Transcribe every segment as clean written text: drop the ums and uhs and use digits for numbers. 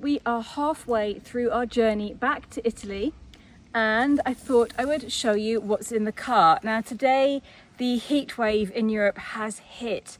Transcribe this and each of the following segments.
we are halfway through our journey back to Italy, and I thought I would show you what's in the car. Now today the heat wave in Europe has hit.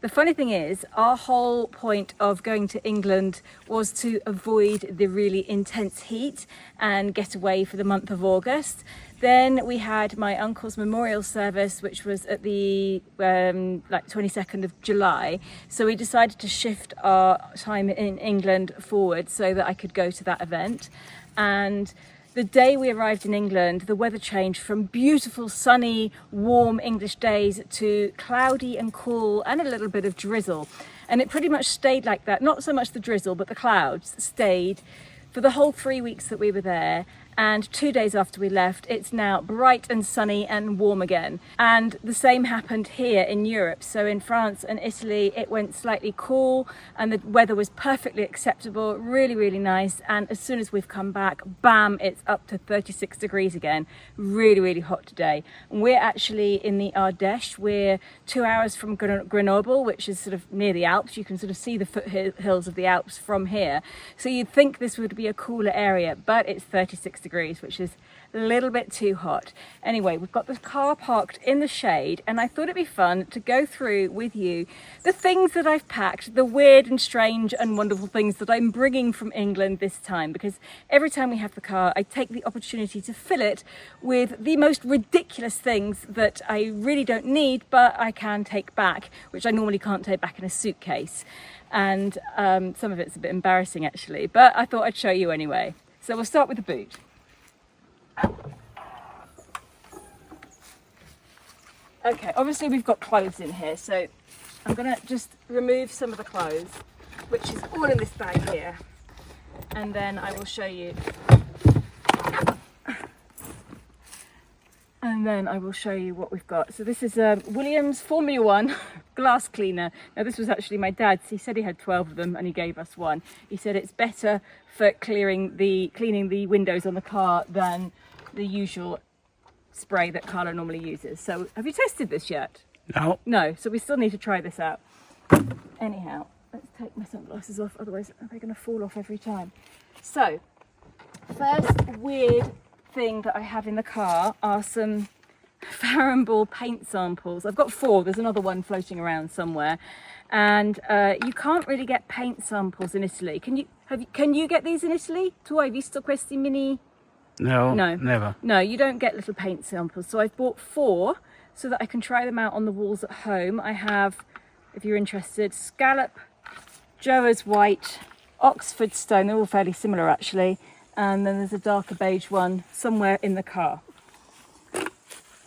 The funny thing is, our whole point of going to England was to avoid the really intense heat and get away for the month of August. Then we had my uncle's memorial service, which was at the 22nd of July. So we decided to shift our time in England forward so that I could go to that event. And the day we arrived in England, the weather changed from beautiful, sunny, warm English days to cloudy and cool and a little bit of drizzle. And it pretty much stayed like that. Not so much the drizzle, but the clouds stayed for the whole 3 weeks that we were there. And 2 days after we left, it's now bright and sunny and warm again. And the same happened here in Europe. So in France and Italy, it went slightly cool and the weather was perfectly acceptable, really, really nice. And as soon as we've come back, bam, it's up to 36 degrees again. Really, really hot today. And we're actually in the Ardèche. We're 2 hours from Grenoble, which is sort of near the Alps. You can sort of see the foothills of the Alps from here. So you'd think this would be a cooler area, but it's 36 degrees, which is a little bit too hot. Anyway, we've got the car parked in the shade, and I thought it'd be fun to go through with you the things that I've packed, the weird and strange and wonderful things that I'm bringing from England this time, because every time we have the car, I take the opportunity to fill it with the most ridiculous things that I really don't need, but I can take back, which I normally can't take back in a suitcase. And some of it's a bit embarrassing actually, but I thought I'd show you anyway. So we'll start with the boot. Okay, obviously we've got clothes in here, so I'm gonna just remove some of the clothes, which is all in this bag here, and then I will show you. And then I will show you what we've got. So this is a Williams Formula 1 glass cleaner. Now this was actually my dad's. He said he had 12 of them and he gave us one. He said it's better for cleaning the windows on the car than the usual spray that Carla normally uses. So have you tested this yet? No. No, so we still need to try this out. Anyhow, let's take my sunglasses off, otherwise they're going to fall off every time. So, first weird thing that I have in the car are some Farrow & Ball paint samples. I've got 4, there's another one floating around somewhere. And you can't really get paint samples in Italy. Can you get these in Italy? Tu hai visto questi mini? No, No, never. No, you don't get little paint samples. So I've bought 4 so that I can try them out on the walls at home. I have, if you're interested, Scallop, Joa's White, Oxford Stone. They're all fairly similar actually. And then there's a darker beige one somewhere in the car.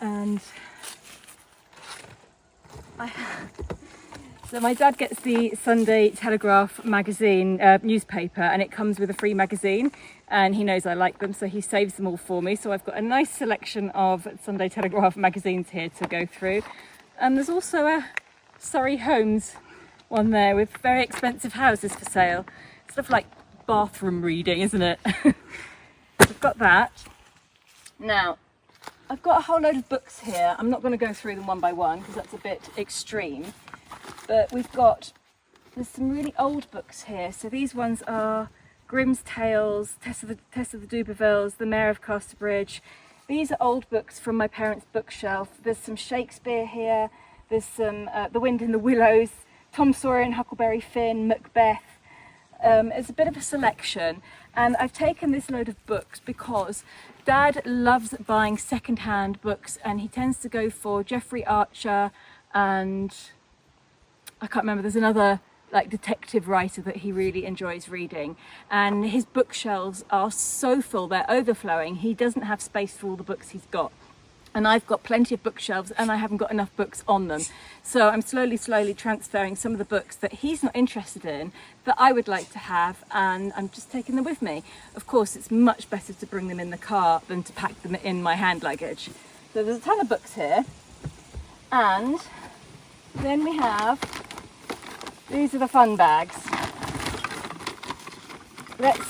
And so my dad gets the Sunday Telegraph magazine newspaper, and it comes with a free magazine, and he knows I like them, so he saves them all for me. So I've got a nice selection of Sunday Telegraph magazines here to go through. And there's also a Surrey Homes one there with very expensive houses for sale. Stuff like bathroom reading, isn't it? I've got that. Now, I've got a whole load of books here. I'm not going to go through them one by one because that's a bit extreme. But there's some really old books here. So these ones are Grimm's Tales, Tess of the D'Urbervilles, The Mayor of Casterbridge. These are old books from my parents' bookshelf. There's some Shakespeare here. There's some The Wind in the Willows, Tom Sawyer and Huckleberry Finn, Macbeth. It's a bit of a selection, and I've taken this load of books because Dad loves buying second-hand books, and he tends to go for Jeffrey Archer, and I can't remember, there's another like detective writer that he really enjoys reading, and his bookshelves are so full, they're overflowing. He doesn't have space for all the books he's got. And I've got plenty of bookshelves and I haven't got enough books on them. So I'm slowly transferring some of the books that he's not interested in that I would like to have, and I'm just taking them with me. Of course, it's much better to bring them in the car than to pack them in my hand luggage. So there's a ton of books here. And then we have, these are the fun bags. Let's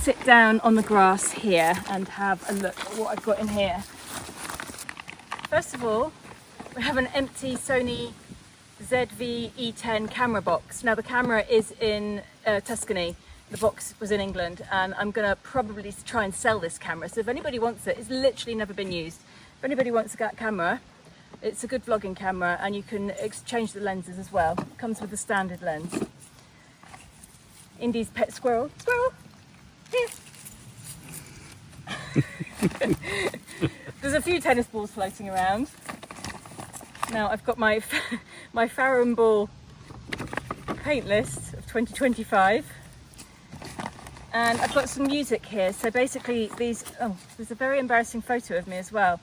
sit down on the grass here and have a look at what I've got in here. First of all, we have an empty Sony ZV-E10 camera box. Now the camera is in Tuscany. the box was in England, and I'm gonna probably try and sell this camera. So if anybody wants it, it's literally never been used. If anybody wants a camera, it's a good vlogging camera, and you can exchange the lenses as well. It comes with a standard lens. Indy's pet squirrel. Squirrel! Here! There's a few tennis balls floating around. Now I've got my my Farrow & Ball paint list of 2025, and I've got some music here. So basically these, oh, there's a very embarrassing photo of me as well.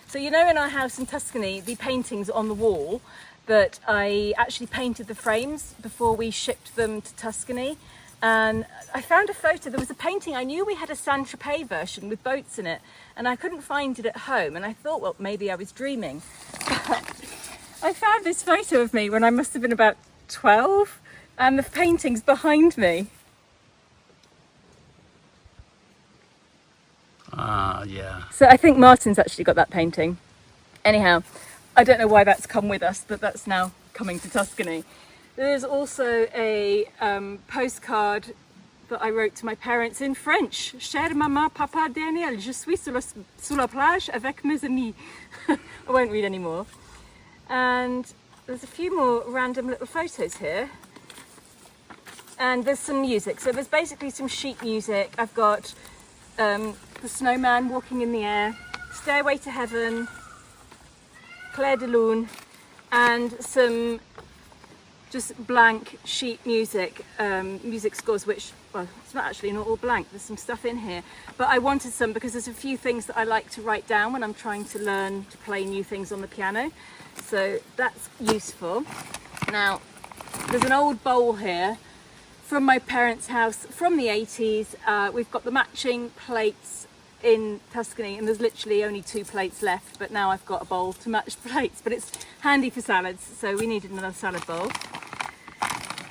So you know, in our house in Tuscany, the paintings on the wall, that I actually painted the frames before we shipped them to Tuscany. And I found a photo, there was a painting, I knew we had a Saint-Tropez version with boats in it, and I couldn't find it at home, and I thought, well, maybe I was dreaming. I found this photo of me when I must have been about 12, and the painting's behind me. Yeah. So I think Martin's actually got that painting. Anyhow, I don't know why that's come with us, but that's now coming to Tuscany. There's also a postcard that I wrote to my parents in French. Chère maman, papa, Daniel, je suis sur la plage avec mes amis. I won't read anymore. And there's a few more random little photos here. And there's some music. So there's basically some sheet music. I've got the snowman walking in the air, Stairway to Heaven, Clair de Lune, and some just blank sheet music, music scores, which, well, it's not actually not all blank, there's some stuff in here, but I wanted some because there's a few things that I like to write down when I'm trying to learn to play new things on the piano, so that's useful. Now, there's an old bowl here from my parents' house from the 80s. We've got the matching plates in Tuscany, and there's literally only 2 plates left, but now I've got a bowl to match the plates, but it's handy for salads, so we needed another salad bowl.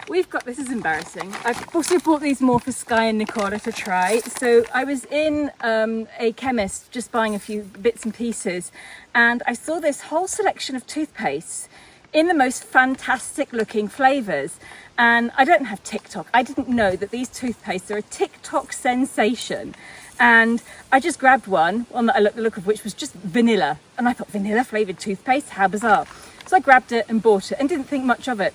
We've got, this is embarrassing, I've also bought these more for Sky and Nicola to try. So I was in a chemist just buying a few bits and pieces, and I saw this whole selection of toothpaste in the most fantastic looking flavours. And I don't have TikTok. I didn't know that these toothpastes are a TikTok sensation. And I just grabbed one that I looked the look of which was just vanilla. And I thought, vanilla flavoured toothpaste? How bizarre. So I grabbed it and bought it and didn't think much of it.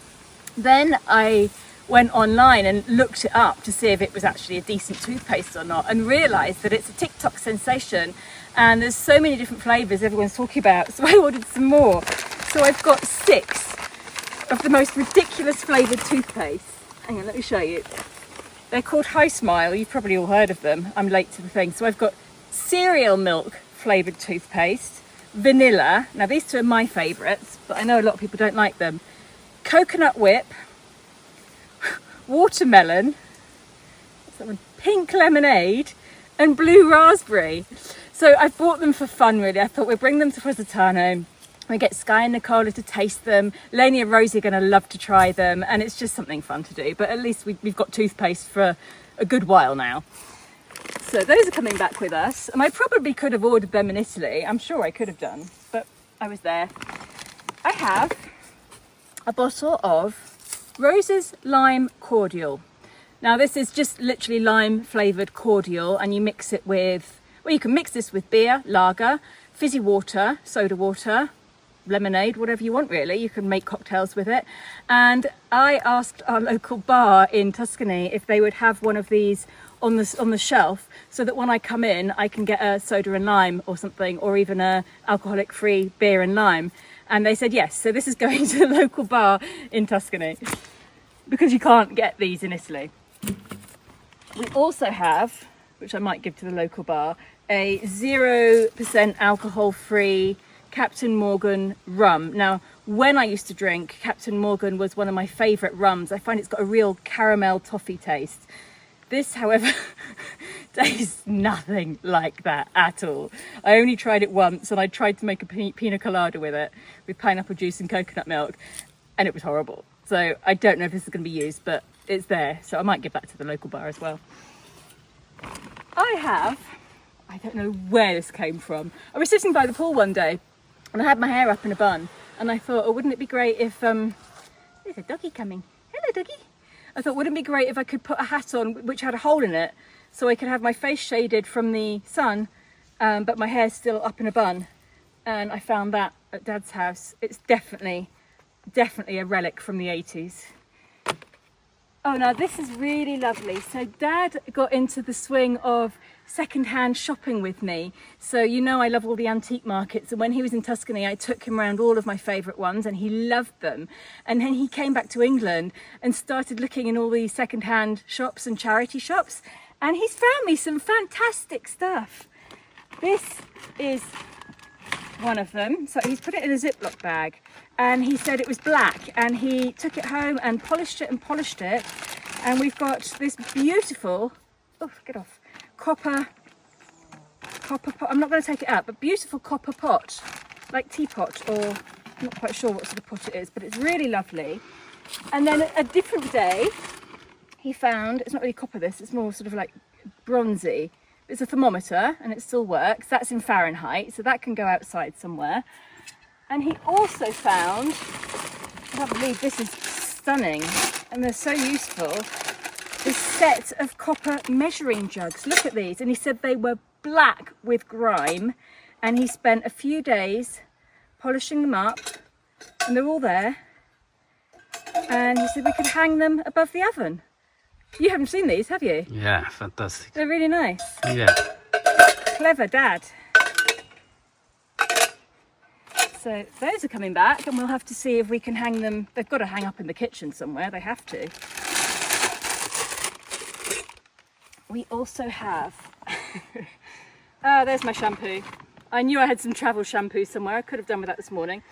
Then I went online and looked it up to see if it was actually a decent toothpaste or not, and realised that it's a TikTok sensation. And there's so many different flavours everyone's talking about. So I ordered some more. So I've got 6 of the most ridiculous flavoured toothpaste. Hang on, let me show you. They're called High Smile. You've probably all heard of them. I'm late to the thing. So I've got cereal milk flavoured toothpaste, vanilla. Now these 2 are my favourites, but I know a lot of people don't like them. Coconut whip, watermelon, pink lemonade, and blue raspberry. So I bought them for fun, really. I thought we'd bring them to Positano. We get Sky and Nicola to taste them. Lainey and Rosie are going to love to try them, and it's just something fun to do. But at least we've got toothpaste for a good while now. So those are coming back with us, and I probably could have ordered them in Italy. I'm sure I could have done, but I was there. I have a bottle of Rose's Lime Cordial. Now this is just literally lime flavoured cordial, and you mix it with, well, you can mix this with beer, lager, fizzy water, soda water, lemonade, whatever you want really. You can make cocktails with it. And I asked our local bar in Tuscany if they would have one of these on the shelf, so that when I come in I can get a soda and lime or something, or even a alcoholic free beer and lime. And they said yes. So this is going to the local bar in Tuscany, because you can't get these in Italy. We also have, which I might give to the local bar, a 0% alcohol free Captain Morgan rum. Now, when I used to drink, Captain Morgan was one of my favourite rums. I find it's got a real caramel toffee taste. This, however, tastes nothing like that at all. I only tried it once, and I tried to make a pina colada with it, with pineapple juice and coconut milk, and it was horrible. So I don't know if this is going to be used, but it's there. So I might give that to the local bar as well. I don't know where this came from. I was sitting by the pool one day, and I had my hair up in a bun, and I thought, oh, wouldn't it be great if, there's a doggy coming. Hello, doggy. I thought, wouldn't it be great if I could put a hat on which had a hole in it, so I could have my face shaded from the sun, but my hair's still up in a bun. And I found that at Dad's house. It's definitely a relic from the 80s. Oh, now this is really lovely. So Dad got into the swing of second-hand shopping with me. So you know I love all the antique markets, and when he was in Tuscany I took him around all of my favourite ones and he loved them. And then he came back to England and started looking in all these second-hand shops and charity shops, and he's found me some fantastic stuff. This is one of them. So he's put it in a Ziploc bag, and he said it was black, and he took it home and polished it, and we've got this beautiful, oh get off, copper pot. I'm not going to take it out, but beautiful copper pot, like teapot, or I'm not quite sure what sort of pot it is, but it's really lovely. And then a different day he found, it's not really copper this, it's more sort of like bronzy. It's a thermometer and it still works. That's in Fahrenheit, so that can go outside somewhere. And he also found, I can't believe this is stunning and they're so useful, this set of copper measuring jugs. Look at these. And he said they were black with grime, and he spent a few days polishing them up, and they're all there. And he said we could hang them above the oven. You haven't seen these, have you? Yeah, fantastic. They're really nice. Yeah. Clever Dad. So those are coming back, and we'll have to see if we can hang them. They've got to hang up in the kitchen somewhere, they have to. We also have, there's my shampoo. I knew I had some travel shampoo somewhere. I could have done with that this morning.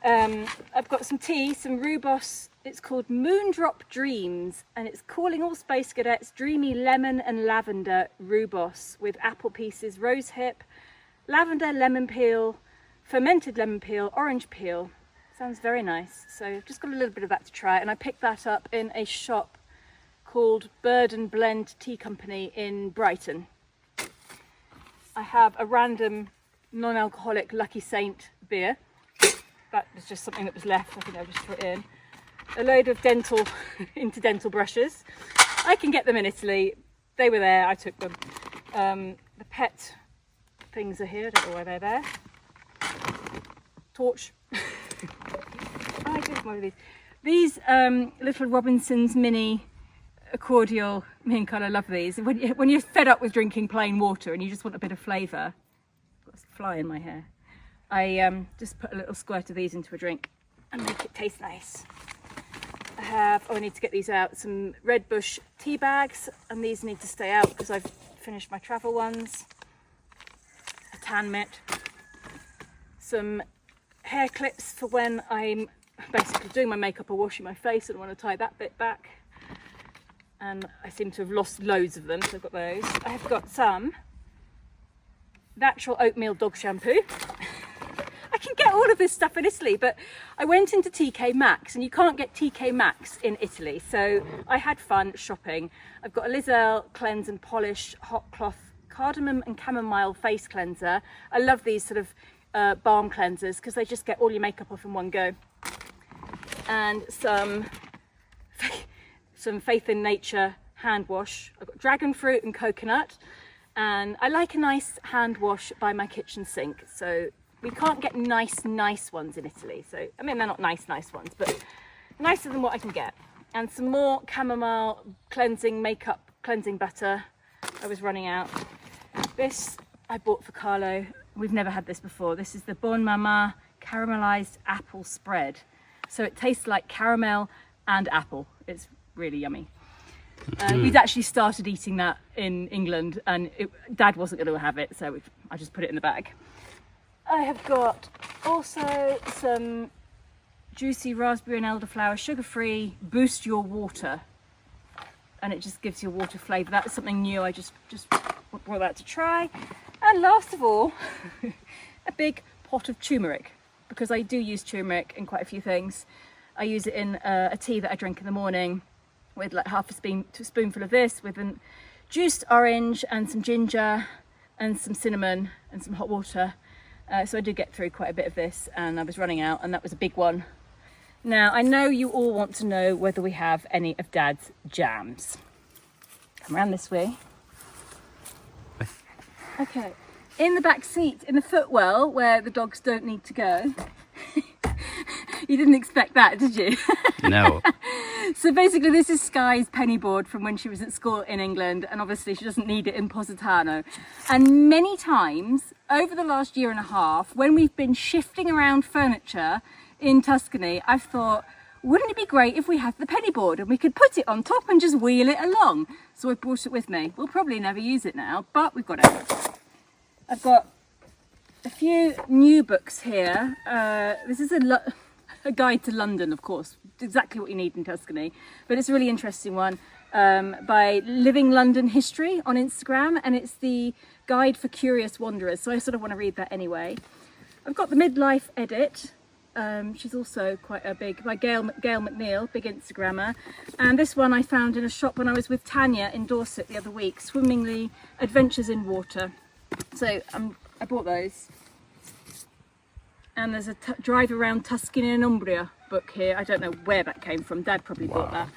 I've got some tea, some Rubos. It's called Moondrop Dreams, and it's calling all Space Cadets dreamy lemon and lavender Rubos with apple pieces, rose hip, lavender, lemon peel, fermented lemon peel, orange peel. Sounds very nice. So I've just got a little bit of that to try, and I picked that up in a shop called Bird and Blend Tea Company in Brighton. I have a random non-alcoholic Lucky Saint beer. That was just something that was left. I think I'll just throw it in. A load of dental brushes. I can get them in Italy. They were there, I took them. The pet things are here, I don't know why they're there. Torch. I did one of these. These little Robinson's mini cordial, me and Carla love these. When you're fed up with drinking plain water and you just want a bit of flavour. I've got a fly in my hair. I just put a little squirt of these into a drink and make it taste nice. I have, I need to get these out, some Red Bush tea bags, and these need to stay out because I've finished my travel ones. A tan mitt. Some hair clips for when I'm basically doing my makeup or washing my face and I want to tie that bit back. And I seem to have lost loads of them, so I've got those. I have got some natural oatmeal dog shampoo. I can get all of this stuff in Italy, but I went into TK Maxx, and you can't get TK Maxx in Italy, so I had fun shopping. I've got a Lizelle Cleanse and Polish Hot Cloth Cardamom and Chamomile Face Cleanser. I love these sort of balm cleansers because they just get all your makeup off in one go. And some Faith in Nature hand wash. I've got dragon fruit and coconut, and I like a nice hand wash by my kitchen sink. So we can't get nice ones in Italy. So, I mean, they're not nice ones, but nicer than what I can get. And some more chamomile makeup cleansing butter. I was running out. This I bought for Carlo. We've never had this before. This is the Bon Mama caramelized apple spread. So it tastes like caramel and apple. It's really yummy. We'd actually started eating that in England, and Dad wasn't going to have it, so I just put it in the bag. I have got also some juicy raspberry and elderflower sugar-free boost your water, and it just gives you water flavour. That's something new. I just brought that to try. And last of all, a big pot of turmeric, because I do use turmeric in quite a few things. I use it in a tea that I drink in the morning, with like half a spoonful of this, with a juiced orange and some ginger and some cinnamon and some hot water. So I did get through quite a bit of this, and I was running out, and that was a big one. Now, I know you all want to know whether we have any of Dad's jams. Come around this way. Okay, in the back seat, in the footwell, where the dogs don't need to go. You didn't expect that, did you? No. So basically this is Sky's penny board from when she was at school in England, and obviously she doesn't need it in Positano. And many times over the last year and a half, when we've been shifting around furniture in Tuscany, I've thought, wouldn't it be great if we have the penny board and we could put it on top and just wheel it along? So I brought it with me. We'll probably never use it now, but we've got it. I've got a few new books here. This is a guide to London, of course, exactly what you need in Tuscany, but it's a really interesting one by Living London History on Instagram, and it's the guide for curious wanderers, so I sort of want to read that anyway. I've got the midlife edit. She's also quite a big, by Gail McNeil, big Instagrammer, and this one I found in a shop when I was with Tanya in Dorset the other week, Swimmingly Adventures in Water. So I bought those. And there's a Drive Around Tuscany and Umbria book here. I don't know where that came from. Dad probably bought that.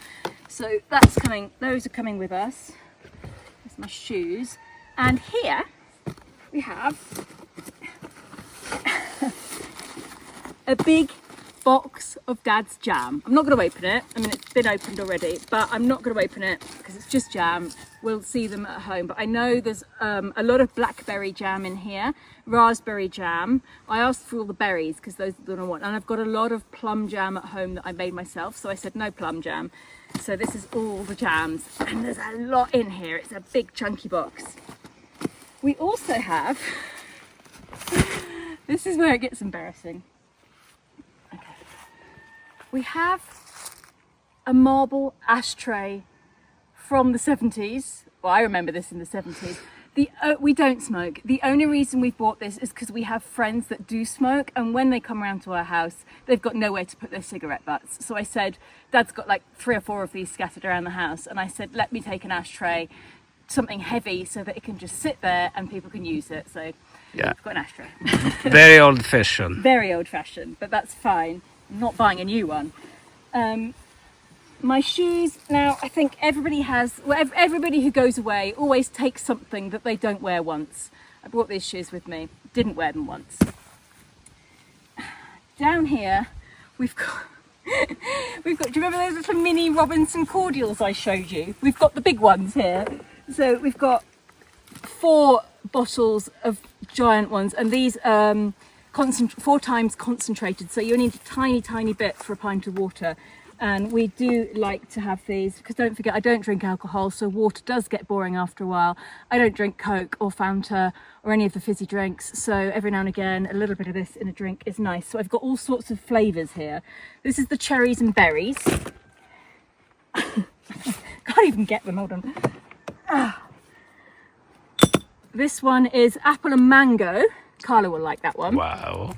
So that's coming, those are coming with us. There's my shoes. And here we have a big box of Dad's jam. I'm not going to open it. I mean, it's been opened already, but I'm not going to open it because it's just jam. We'll see them at home. But I know there's a lot of blackberry jam in here, raspberry jam. I asked for all the berries because those are the ones I want. And I've got a lot of plum jam at home that I made myself. So I said no plum jam. So this is all the jams. And there's a lot in here. It's a big chunky box. We also have, this is where it gets embarrassing. We have a marble ashtray from the 70s. Well, I remember this in the 70s. We don't smoke. The only reason we've bought this is because we have friends that do smoke, and when they come around to our house, they've got nowhere to put their cigarette butts. So I said, Dad's got like 3 or 4 of these scattered around the house, and I said, let me take an ashtray, something heavy, so that it can just sit there and people can use it. So yeah, I've got an ashtray. Very old-fashioned. Very old-fashioned, but that's fine. I'm not buying a new one. My shoes, now I think everybody has, well, everybody who goes away always takes something that they don't wear once. I brought these shoes with me, didn't wear them once. Down here we've got, do you remember those little mini Robinson cordials I showed you? We've got the big ones here. So we've got 4 bottles of giant ones, and these 4 times concentrated, so you only need a tiny bit for a pint of water. And we do like to have these because, don't forget, I don't drink alcohol, so water does get boring after a while. I don't drink Coke or Fanta or any of the fizzy drinks, so every now and again a little bit of this in a drink is nice. So I've got all sorts of flavours here. This is the cherries and berries. Can't even get them, hold on. This one is apple and mango. Carla will like that one. Wow.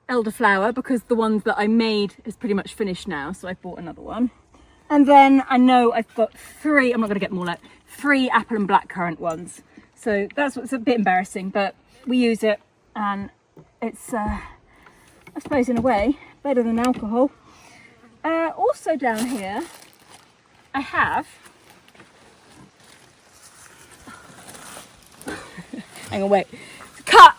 Elderflower, because the ones that I made is pretty much finished now, so I bought another one. And then I know I've got 3, I'm not going to get them all out, 3 apple and blackcurrant ones. So that's what's a bit embarrassing, but we use it, and it's, I suppose in a way, better than alcohol. Also down here, I have, hang on, wait, cut!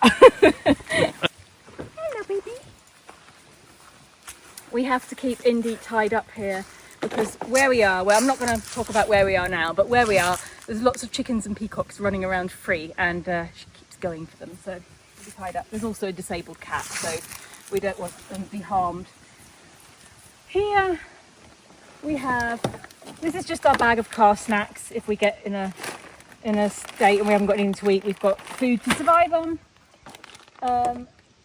We have to keep Indy tied up here because where we are, well, I'm not going to talk about where we are now, but where we are, there's lots of chickens and peacocks running around free, and she keeps going for them, so we'll be tied up. There's also a disabled cat, so we don't want them to be harmed. Here we have, this is just our bag of car snacks. If we get in a state and we haven't got anything to eat, we've got food to survive on.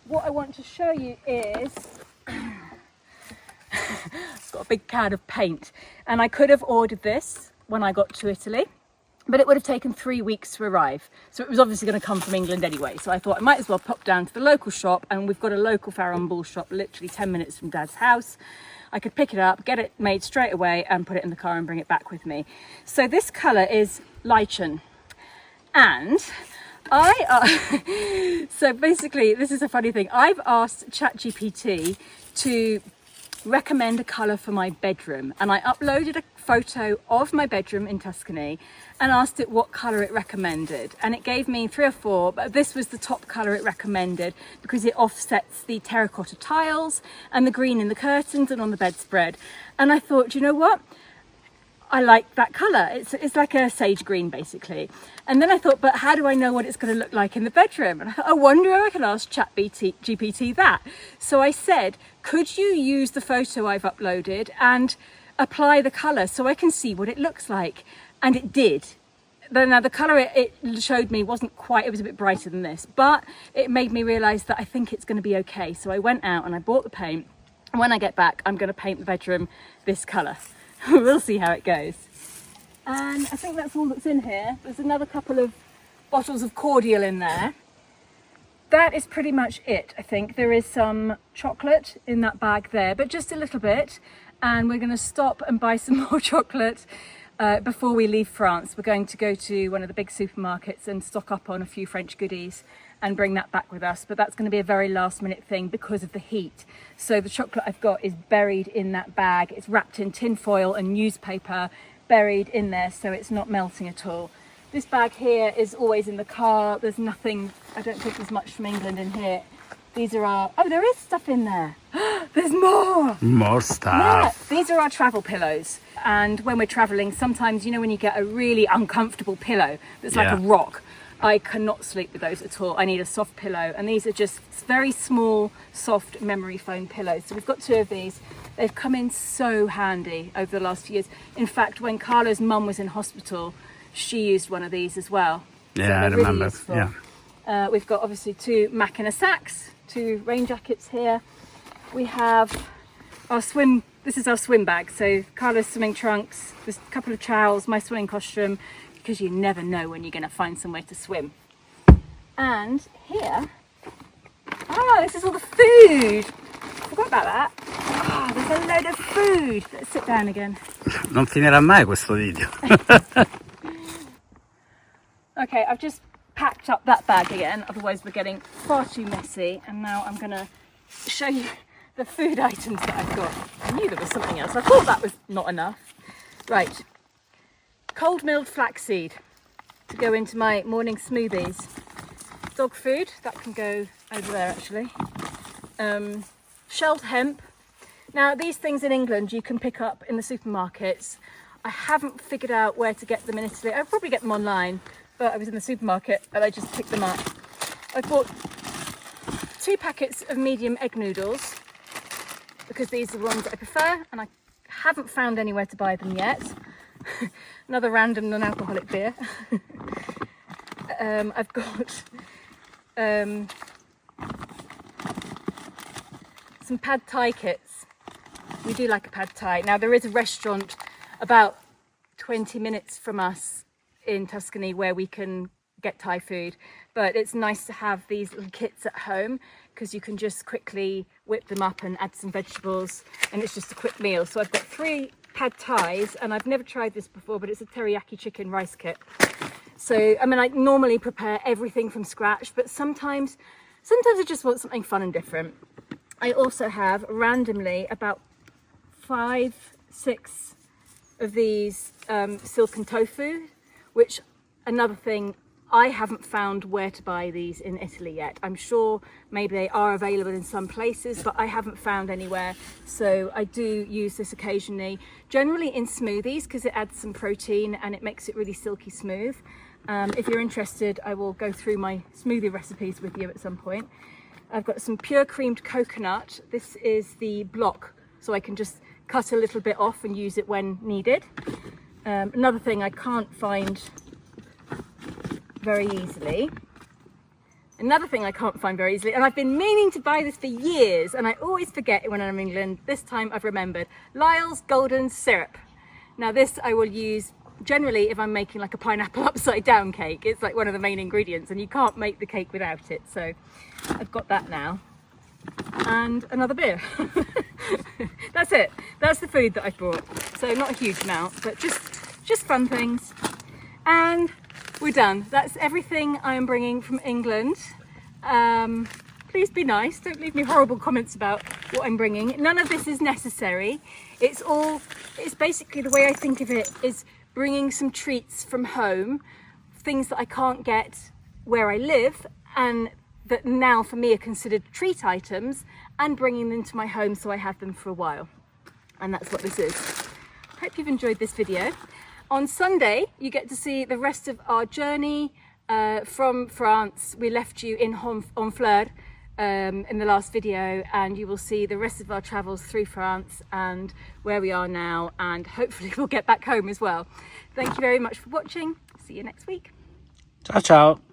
What I want to show you is it's got a big can of paint, and I could have ordered this when I got to Italy, but it would have taken 3 weeks to arrive, so it was obviously going to come from England anyway, so I thought I might as well pop down to the local shop, and we've got a local Farrow & Ball shop literally 10 minutes from Dad's house. I could pick it up, get it made straight away and put it in the car and bring it back with me. So this colour is lichen, and So basically, this is a funny thing. I've asked ChatGPT to recommend a colour for my bedroom, and I uploaded a photo of my bedroom in Tuscany and asked it what colour it recommended, and it gave me 3 or 4, but this was the top colour it recommended because it offsets the terracotta tiles and the green in the curtains and on the bedspread. And I thought, you know what, I like that colour. It's like a sage green basically. And then I thought, but how do I know what it's going to look like in the bedroom? And I thought, I wonder if I can ask ChatGPT that. So I said, could you use the photo I've uploaded and apply the colour so I can see what it looks like? And it did. Now the colour it showed me wasn't quite, it was a bit brighter than this, but it made me realise that I think it's going to be okay. So I went out and I bought the paint. And when I get back, I'm going to paint the bedroom this colour. We'll see how it goes. And I think that's all that's in here. There's another couple of bottles of cordial in there. That is pretty much it, I think. There is some chocolate in that bag there, but just a little bit. And we're going to stop and buy some more chocolate before we leave France. We're going to go to one of the big supermarkets and stock up on a few French goodies and bring that back with us, but that's going to be a very last minute thing because of the heat. So the chocolate I've got is buried in that bag. It's wrapped in tin foil and newspaper, buried in there so it's not melting at all. This bag here is always in the car. There's nothing, I don't think there's much from England in here. These are our, oh, there is stuff in there. There's more. More stuff. Yeah, these are our travel pillows. And when we're traveling, sometimes, you know, when you get a really uncomfortable pillow that's like a rock, I cannot sleep with those at all. I need a soft pillow, and these are just very small, soft memory foam pillows. So we've got 2 of these. They've come in so handy over the last few years. In fact, when Carla's mum was in hospital, she used one of these as well. Yeah, so I remember. Really yeah. We've got obviously 2 Mackinac sacks, 2 rain jackets here. We have our this is our swim bag. So Carla's swimming trunks, there's a couple of towels, my swimming costume, because you never know when you're going to find somewhere to swim. And here, this is all the food. Forgot about that. There's a load of food. Let's sit down again. Non finirà mai questo video. Okay, I've just packed up that bag again, otherwise we're getting far too messy. And now I'm going to show you the food items that I've got. I knew there was something else. I thought that was not enough. Right. Cold milled flaxseed to go into my morning smoothies. Dog food, that can go over there actually. Shelled hemp. Now these things in England you can pick up in the supermarkets. I haven't figured out where to get them in Italy. I'll probably get them online, but I was in the supermarket and I just picked them up. I bought 2 packets of medium egg noodles because these are the ones that I prefer, and I haven't found anywhere to buy them yet. Another random non-alcoholic beer. I've got some pad thai kits. We do like a pad thai. Now there is a restaurant about 20 minutes from us in Tuscany where we can get Thai food, but it's nice to have these little kits at home because you can just quickly whip them up and add some vegetables, and it's just a quick meal. So I've got 3 pad thais, and I've never tried this before, but it's a teriyaki chicken rice kit. So I mean, I normally prepare everything from scratch, but sometimes I just want something fun and different. I also have randomly about 5-6 of these silken tofu, which another thing, I haven't found where to buy these in Italy yet. I'm sure maybe they are available in some places, but I haven't found anywhere. So I do use this occasionally, generally in smoothies because it adds some protein and it makes it really silky smooth. If you're interested, I will go through my smoothie recipes with you at some point. I've got some pure creamed coconut. This is the block, so I can just cut a little bit off and use it when needed. Another thing I can't find very easily. And I've been meaning to buy this for years, and I always forget it when I'm in England. This time I've remembered. Lyle's Golden Syrup. Now this I will use generally if I'm making like a pineapple upside down cake. It's like one of the main ingredients, and you can't make the cake without it. So I've got that now. And another beer. That's it. That's the food that I brought. So not a huge amount, but just fun things. And we're done. That's everything I am bringing from England. Please be nice, don't leave me horrible comments about what I'm bringing. None of this is necessary. It's basically, the way I think of it is bringing some treats from home, things that I can't get where I live and that now for me are considered treat items, and bringing them to my home so I have them for a while. And that's what this is. Hope you've enjoyed this video. On Sunday, you get to see the rest of our journey from France. We left you in Honfleur in the last video, and you will see the rest of our travels through France and where we are now, and hopefully we'll get back home as well. Thank you very much for watching. See you next week. Ciao ciao.